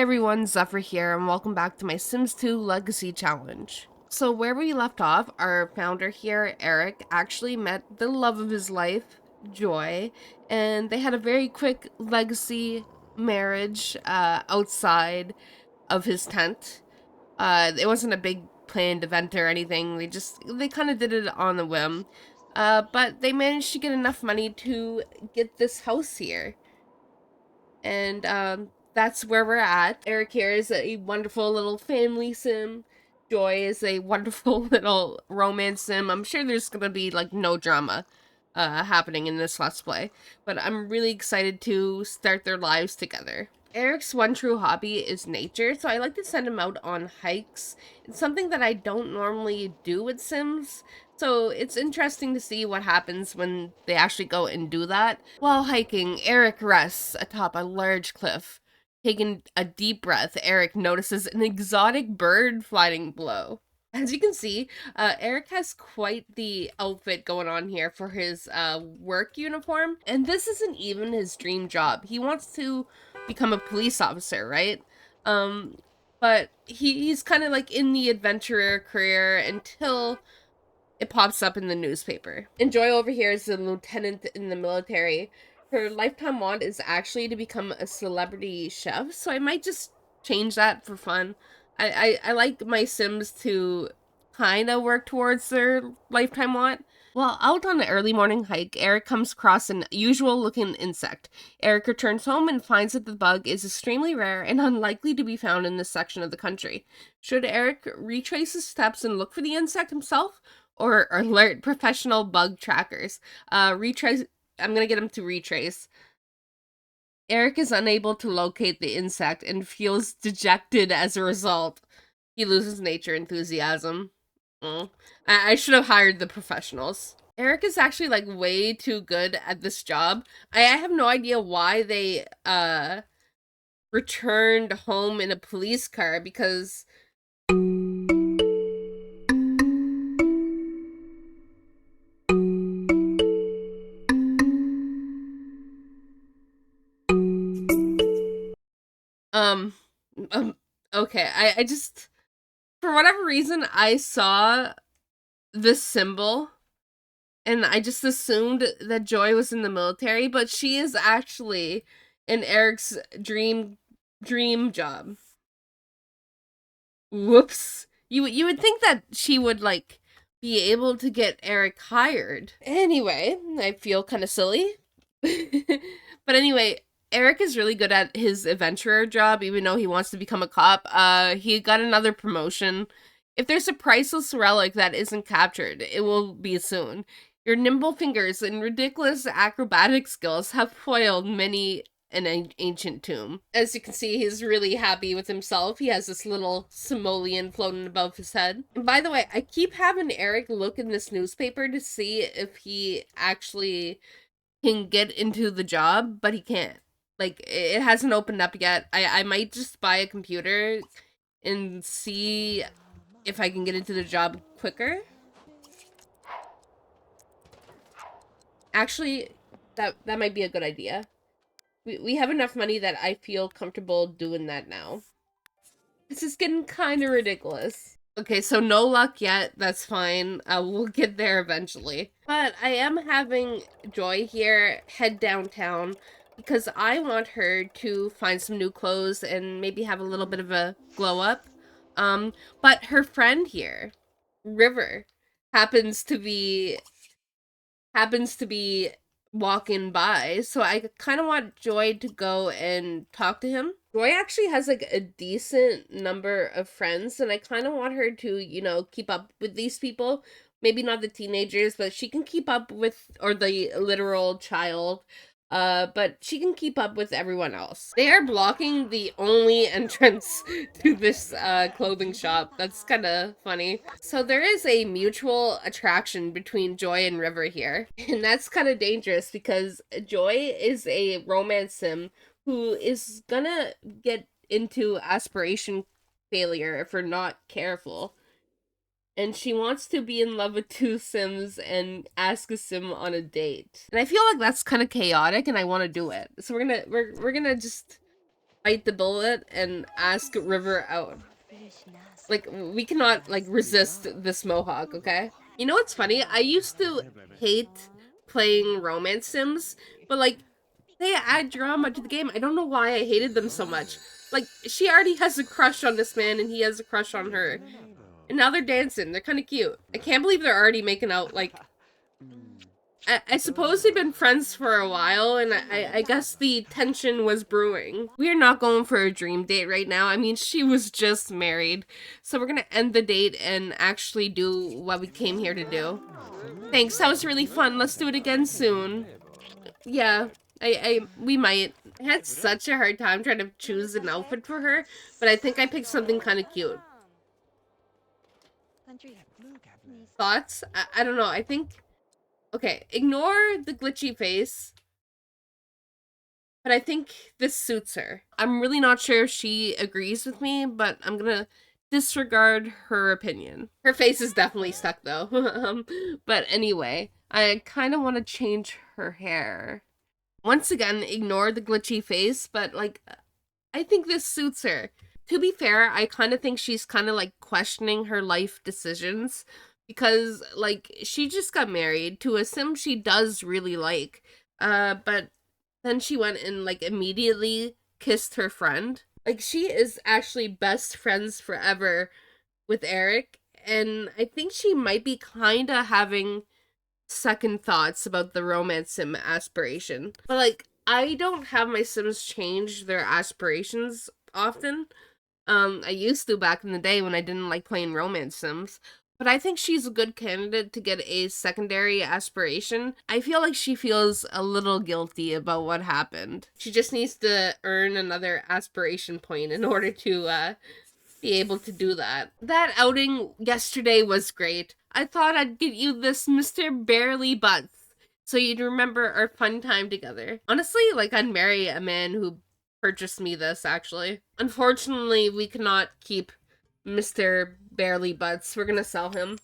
everyone, Zephyr here, and welcome back to my Sims 2 Legacy Challenge. So where we left off, our founder here, Eric, actually met the love of his life, Joy, and they had a very quick legacy marriage outside of his tent. It wasn't a big planned event or anything, they kind of did it on a whim. But they managed to get enough money to get this house here. And that's where we're at. Eric here is a wonderful little family sim. Joy is a wonderful little romance sim. I'm sure there's gonna be like no drama happening in this Let's Play, but I'm really excited to start their lives together. Eric's one true hobby is nature, so I like to send him out on hikes. It's something that I don't normally do with Sims, so it's interesting to see what happens when they actually go and do that. While hiking, Eric rests atop a large cliff. Taking a deep breath, Eric notices an exotic bird flying below. As you can see, Eric has quite the outfit going on here for his work uniform, and this isn't even his dream job. He wants to become a police officer, right? Um, but he's kind of like in the adventurer career until it pops up in the newspaper. And Joy over here is a lieutenant in the military. Her lifetime want is actually to become a celebrity chef, so I might just change that for fun. I like my Sims to kind of work towards their lifetime want. While out on an early morning hike, Eric comes across an unusual-looking insect. Eric returns home and finds that the bug is extremely rare and unlikely to be found in this section of the country. Should Eric retrace his steps and look for the insect himself, or alert professional bug trackers? Retrace. I'm gonna get him to retrace. Eric is unable to locate the insect and feels dejected as a result. He loses nature enthusiasm. I should have hired the professionals. Eric is actually like way too good at this job. I have no idea why they returned home in a police car because um, um okay, I just, for whatever reason, I saw this symbol and I just assumed that Joy was in the military, but she is actually in Eric's dream job. Whoops. You would think that she would like be able to get Eric hired. Anyway, I feel kind of silly. But anyway, Eric is really good at his adventurer job, even though he wants to become a cop. He got another promotion. If there's a priceless relic that isn't captured, it will be soon. Your nimble fingers and ridiculous acrobatic skills have foiled many an ancient tomb. As you can see, he's really happy with himself. He has this little simoleon floating above his head. And by the way, I keep having Eric look in this newspaper to see if he actually can get into the job, but he can't. Like, it hasn't opened up yet. I might just buy a computer and see if I can get into the job quicker. Actually, that might be a good idea. We have enough money that I feel comfortable doing that now. This is getting kind of ridiculous. Okay, so no luck yet. That's fine. We'll get there eventually. But I am having Joy here head downtown because I want her to find some new clothes and maybe have a little bit of a glow up. But her friend here, River, happens to be walking by, so I kind of want Joy to go and talk to him. Joy actually has like a decent number of friends, and I kind of want her to, you know, keep up with these people. Maybe not the teenagers, but she can keep up with, or the literal child. But she can keep up with everyone else. They are blocking the only entrance to this clothing shop. That's kind of funny. So there is a mutual attraction between Joy and River here. And that's kind of dangerous because Joy is a romance sim who is gonna get into aspiration failure if we're not careful. And she wants to be in love with two Sims and ask a Sim on a date. And I feel like that's kind of chaotic and I want to do it. So we're gonna just bite the bullet and ask River out. Like, we cannot, like, resist this mohawk, okay? You know what's funny? I used to hate playing romance sims, but, like, they add drama to the game. I don't know why I hated them so much. Like, she already has a crush on this man, and he has a crush on her. And now they're dancing. They're kind of cute. I can't believe they're already making out, like... I suppose they've been friends for a while, and I guess the tension was brewing. We're not going for a dream date right now. I mean, she was just married. So we're gonna end the date and actually do what we came here to do. Thanks, that was really fun. Let's do it again soon. Yeah, we might. I had such a hard time trying to choose an outfit for her, but I think I picked something kind of cute. Thoughts? I don't know. I think... Okay, ignore the glitchy face. But I think this suits her. I'm really not sure if she agrees with me, but I'm gonna disregard her opinion. Her face is definitely stuck though. But anyway, I kind of want to change her hair. Once again, ignore the glitchy face, but like, I think this suits her. To be fair, I kind of think she's kind of like questioning her life decisions because like she just got married to a sim she does really like. But then she went and like immediately kissed her friend. Like she is actually best friends forever with Eric, and I think she might be kind of having second thoughts about the romance sim aspiration. But like I don't have my sims change their aspirations often. I used to back in the day when I didn't like playing romance sims. But I think she's a good candidate to get a secondary aspiration. I feel like she feels a little guilty about what happened. She just needs to earn another aspiration point in order to be able to do that. That outing yesterday was great. I thought I'd get you this Mr. Barely Butts so you'd remember our fun time together. Honestly, like I'd marry a man who purchased me this, actually. Unfortunately, we cannot keep Mr. Barely Butts. We're gonna sell him.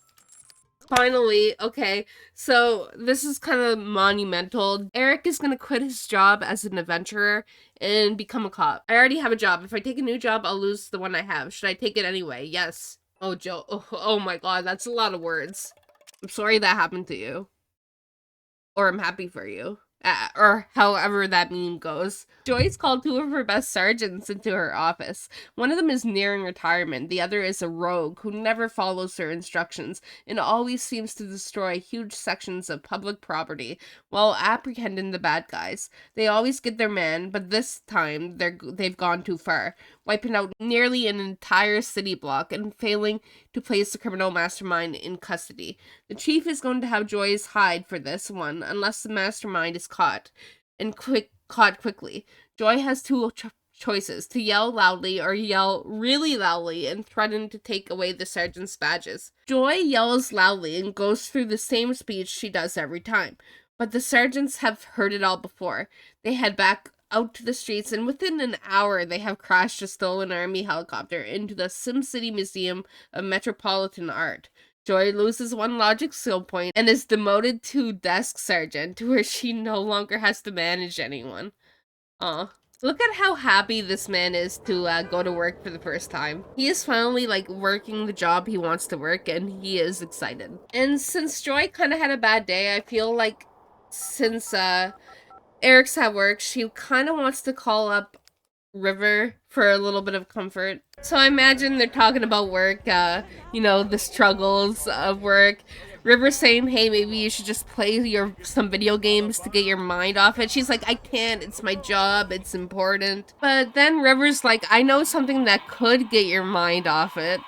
Finally, okay, so this is kind of monumental. Eric is gonna quit his job as an adventurer and become a cop. I already have a job. If I take a new job, I'll lose the one I have. Should I take it anyway? Yes. Oh, Joe. Oh my god, that's a lot of words. I'm sorry that happened to you. Or I'm happy for you. Or however that meme goes. Joyce called two of her best sergeants into her office. One of them is nearing retirement. The other is a rogue who never follows her instructions and always seems to destroy huge sections of public property while apprehending the bad guys. They always get their man, but this time they've gone too far, wiping out nearly an entire city block and failing to place the criminal mastermind in custody. The chief is going to have Joyce hide for this one unless the mastermind is caught quickly. Joy has two choices: to yell loudly or yell really loudly and threaten to take away the sergeant's badges. Joy yells loudly and goes through the same speech she does every time, but the sergeants have heard it all before. They head back out to the streets, and within an hour they have crashed a stolen army helicopter into the SimCity Museum of Metropolitan Art. Joy loses one logic skill point and is demoted to desk sergeant, where she no longer has to manage anyone. Aw. Look at how happy this man is to go to work for the first time. He is finally like working the job he wants to work, and he is excited. And since Joy kind of had a bad day, I feel like since Eric's at work, she kind of wants to call up River for a little bit of comfort. So I imagine they're talking about work, you know, the struggles of work. River's saying, hey, maybe you should just play some video games to get your mind off it. She's like, I can't, it's my job, it's important. But then River's like, I know something that could get your mind off it.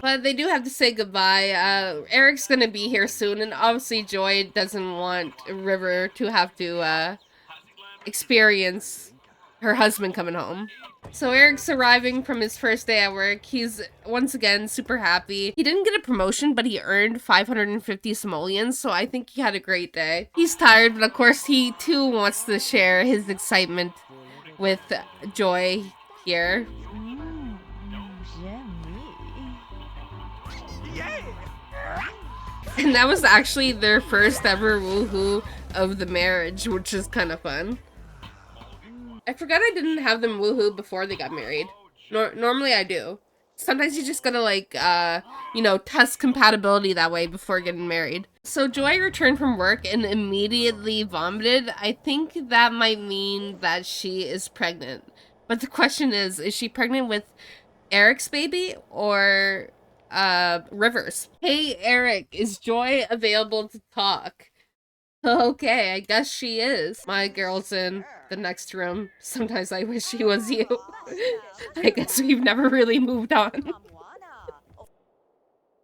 But they do have to say goodbye. Eric's gonna be here soon, and obviously Joy doesn't want River to have to experience her husband coming home. So Eric's arriving from his first day at work. He's once again super happy. He didn't get a promotion, but he earned 550 simoleons, so I think he had a great day. He's tired, but of course he too wants to share his excitement with Joy. here. And that was actually their first ever woohoo of the marriage, which is kind of fun. I forgot I didn't have them woohoo before they got married. Normally I do. Sometimes you just gotta like, you know, test compatibility that way before getting married. So Joy returned from work and immediately vomited. I think that might mean that she is pregnant. But the question is she pregnant with Eric's baby or Rivers? Hey Eric, is Joy available to talk? Okay, I guess she is. My girl's in the next room. Sometimes I wish she was you. I guess we've never really moved on.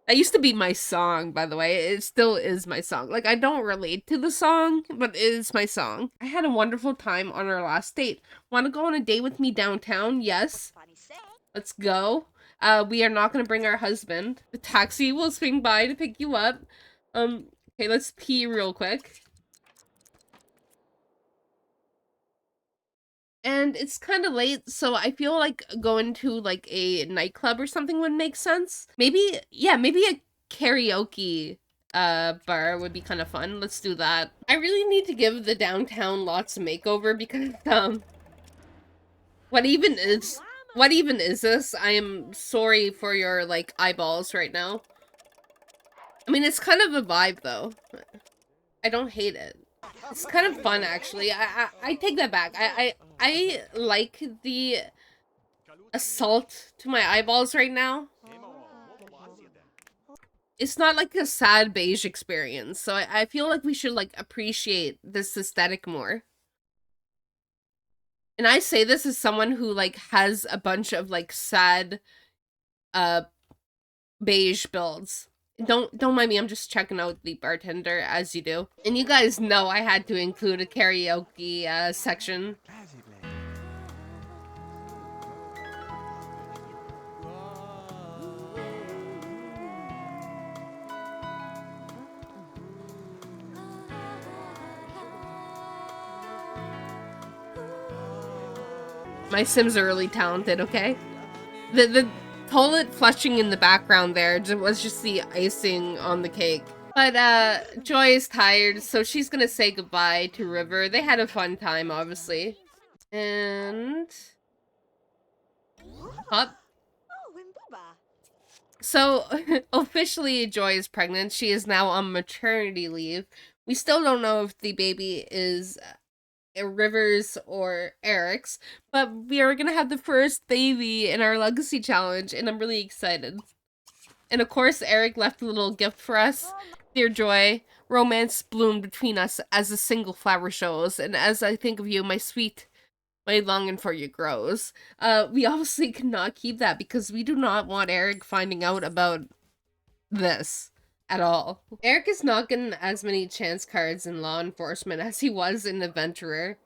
That used to be my song, by the way. It still is my song. Like, I don't relate to the song, but it is my song. I had a wonderful time on our last date. Want to go on a date with me downtown? Yes. Let's go. We are not going to bring our husband. The taxi will swing by to pick you up. Okay, let's pee real quick. And it's kind of late, so I feel like going to like a nightclub or something would make sense. Maybe, yeah, maybe a karaoke bar would be kind of fun. Let's do that. I really need to give the downtown lots a makeover because what even is this? I am sorry for your like eyeballs right now. I mean, it's kind of a vibe though. I don't hate it. It's kind of fun actually. I take that back. I like the assault to my eyeballs right now. It's not like a sad beige experience, so I feel like we should like appreciate this aesthetic more. And I say this as someone who like has a bunch of like sad uh beige builds. Don't mind me, I'm just checking out the bartender as you do. And you guys know I had to include a karaoke section. My Sims are really talented, okay? The toilet flushing in the background there was just the icing on the cake. But Joy is tired, so she's gonna say goodbye to River. They had a fun time, obviously. And Hop. So officially Joy is pregnant. She is now on maternity leave. We still don't know if the baby is Rivers or Eric's, but we are gonna have the first baby in our legacy challenge, and I'm really excited. And of course, Eric left a little gift for us. Dear Joy, romance bloomed between us as a single flower shows, and as I think of you, my longing for you grows. We obviously cannot keep that because we do not want Eric finding out about this at all. Eric is not getting as many chance cards in law enforcement as he was in adventurer.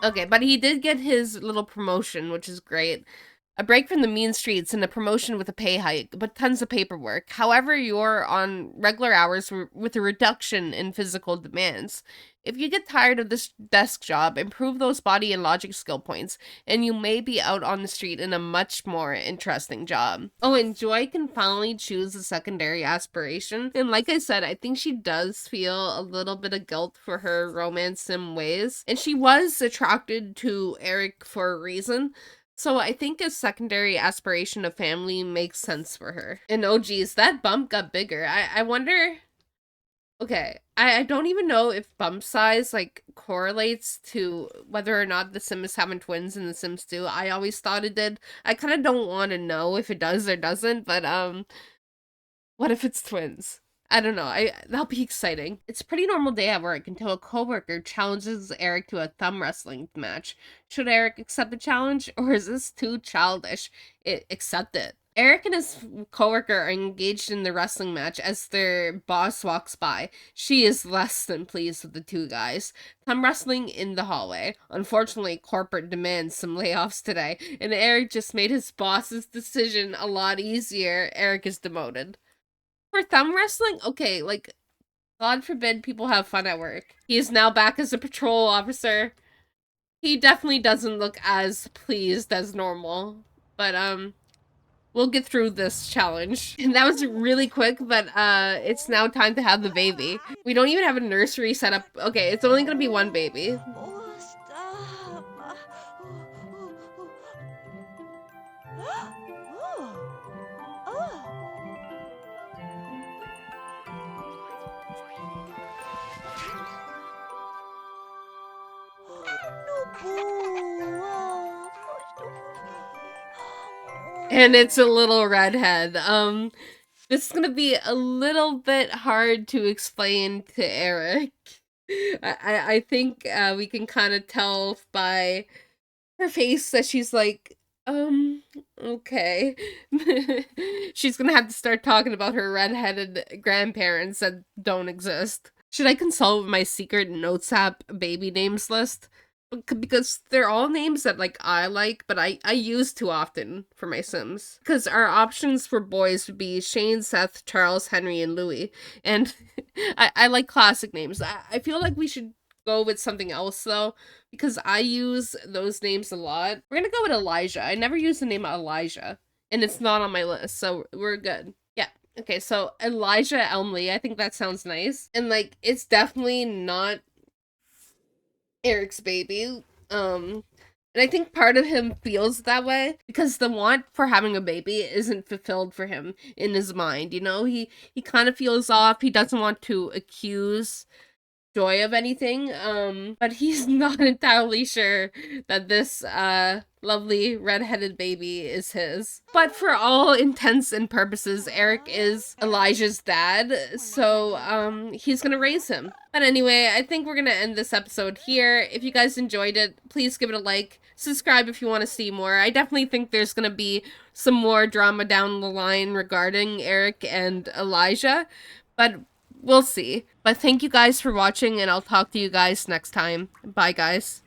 Okay, but he did get his little promotion, which is great. A break from the mean streets and a promotion with a pay hike, but tons of paperwork. However, you're on regular hours with a reduction in physical demands. If you get tired of this desk job, improve those body and logic skill points, and you may be out on the street in a much more interesting job. Oh, and Joy can finally choose a secondary aspiration. And like I said, I think she does feel a little bit of guilt for her romance sim ways. And she was attracted to Eric for a reason. So I think a secondary aspiration of family makes sense for her. And oh geez, that bump got bigger. I wonder... Okay, I don't even know if bump size, like, correlates to whether or not the Sim is having twins in The Sims 2. I always thought it did. I kind of don't want to know if it does or doesn't, but, what if it's twins? I don't know. That'll be exciting. It's a pretty normal day at work until a coworker challenges Eric to a thumb wrestling match. Should Eric accept the challenge, or is this too childish? Accept it. Eric and his coworker are engaged in the wrestling match as their boss walks by. She is less than pleased with the two guys. Thumb wrestling in the hallway. Unfortunately, corporate demands some layoffs today, and Eric just made his boss's decision a lot easier. Eric is demoted. For thumb wrestling? Okay, like, God forbid people have fun at work. He is now back as a patrol officer. He definitely doesn't look as pleased as normal. But, we'll get through this challenge. And that was really quick, but it's now time to have the baby. We don't even have a nursery set up. Okay, it's only gonna be one baby. Oh, stop. And it's a little redhead. This is gonna be a little bit hard to explain to Eric. I think we can kind of tell by her face that she's like, okay. She's gonna have to start talking about her redheaded grandparents that don't exist. Should I consult my secret notes app baby names list? Because they're all names that like I like, but I use too often for my Sims. Because our options for boys would be Shane, Seth, Charles, Henry, and Louis. And I like classic names. I feel like we should go with something else though, because I use those names a lot. We're gonna go with Elijah. I never use the name Elijah, and it's not on my list, so we're good. Yeah. Okay, so Elijah Elmley, I think that sounds nice. And like it's definitely not Eric's baby. And I think part of him feels that way because the want for having a baby isn't fulfilled for him in his mind, you know? He kind of feels off. He doesn't want to accuse Joy of anything, but he's not entirely sure that this lovely redheaded baby is his. But for all intents and purposes, Eric is Elijah's dad, so he's gonna raise him. But anyway, I think we're gonna end this episode here. If you guys enjoyed it, please give it a like, subscribe if you want to see more. I definitely think there's gonna be some more drama down the line regarding Eric and Elijah, but we'll see. But thank you guys for watching, and I'll talk to you guys next time. Bye, guys.